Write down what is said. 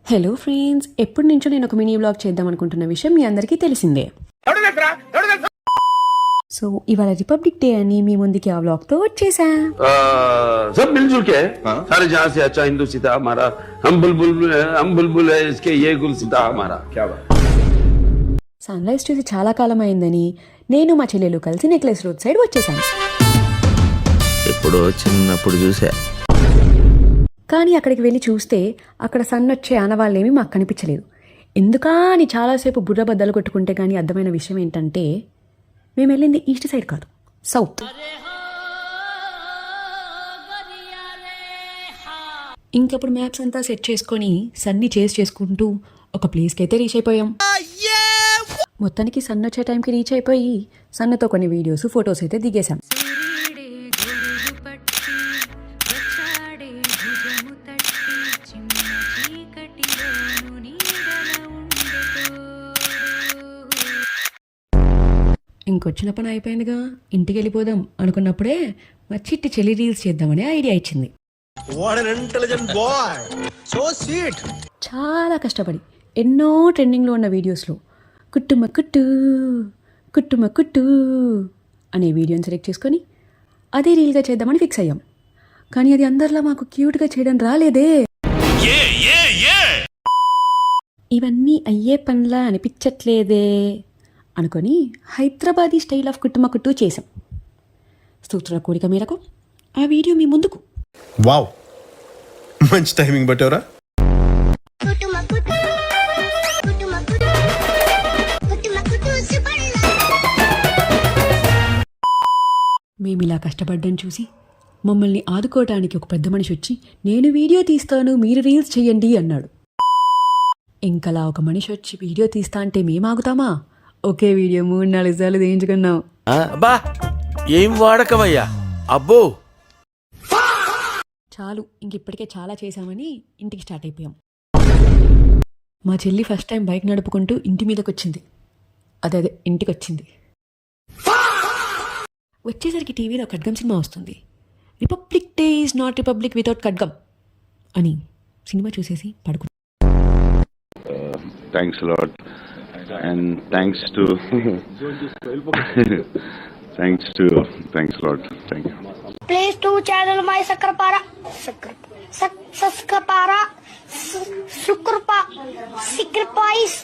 Hello friends, ఎప్పటి నుంచో నేను ఒక మినీ వ్లాగ్ చేద్దాం అనుకుంటున్న విషయం మీ అందరికీ తెలిసిందే. సో ఇవాళ రిపబ్లిక్ డే అని మీ ముందుకి ఆ వ్లాగ్ తో వచ్చేసా. सब मिलजुल के सारे जहां से अच्छा हिंदू सीता हमारा हम बुलबुल है इसके ये गुल सीता हमारा क्या बात. సన్ రైజ్ చూసి చాలా కాలం అయిందని నేను మా చెల్లెలు కలిసి నెక్లెస్ రోడ్ సైడ్ వచ్చేసాను. ఎప్పుడో చిన్నప్పుడు చూసా, కానీ అక్కడికి వెళ్ళి చూస్తే అక్కడ సన్ వచ్చే ఆనవాళ్ళేమీ మాకు కనిపించలేదు. ఎందుకా అని చాలాసేపు బుర్ర బద్దలు కొట్టుకుంటే కానీ అర్థమైన విషయం ఏంటంటే మేము వెళ్ళింది ఈస్ట్ సైడ్ కాదు, సౌత్. ఇంకప్పుడు మ్యాప్స్ అంతా సెట్ చేసుకొని సన్ని చేసుకుంటూ ఒక ప్లేస్కి అయితే రీచ్ అయిపోయాం. మొత్తానికి సన్ వచ్చే టైంకి రీచ్ అయిపోయి సన్నతో కొన్ని వీడియోస్ ఫొటోస్ అయితే దిగేశాం. ఇంకొచ్చిన పని అయిపోయిందిగా, ఇంటికి వెళ్ళిపోదాం అనుకున్నప్పుడే మా చిట్టి చెల్లి రీల్స్ చేద్దామనే ఐడియా ఇచ్చింది. చాలా కష్టపడి ఎన్నో ట్రెండింగ్లో ఉన్న వీడియోస్లో కుట్టుమ కుట్టు కుట్టుమ కుట్టు అనే వీడియోని సెలెక్ట్ చేసుకొని అదే రీల్గా చేద్దామని ఫిక్స్ అయ్యాం. కానీ అది అందరిలా మాకు క్యూట్గా చేయడం రాలేదే. ఇవన్నీ అయ్యే పనిలా అనిపించట్లేదే అనుకొని హైదరాబాదీ స్టైల్ ఆఫ్ కుట్టుమ కుట్టు చేసాం. సూత్రాల కోరిక మేరకు ఆ వీడియో మీ ముందుకు. వావ్, మంచి టైమింగ్ బట్టవరా. మేము ఇలా కష్టపడ్డం చూసి మమ్మల్ని ఆదుకోవటానికి ఒక పెద్ద మనిషి వచ్చి నేను వీడియో తీస్తాను మీరు రీల్స్ చేయండి అన్నాడు. ఇంకలా ఒక మనిషి వచ్చి వీడియో తీస్తా అంటే మేము ఆగుతామా? ఒకే వీడియో 3-4 సార్లు తీయించుకున్నాం. బా ఏం వాడకమయ్యా, అబ్బో చాలు, ఇంకిప్పటికే చాలా చేశామని ఇంటికి స్టార్ట్ అయిపోయాం. మా చెల్లి ఫస్ట్ టైం బైక్ నడుపుకుంటూ ఇంటి మీదకి వచ్చింది. అదే ఇంటికి వచ్చింది. వచ్చేసరికి టీవీలో ఖడ్గం సినిమా వస్తుంది. Republic day is not republic without ఖడ్గం అని సినిమా చూసేసి పడుకున్నాం. Thanks a lot and thanks to thanks a lot, thank you. Please to channel my Sakrapara Sakrapara Sikrapais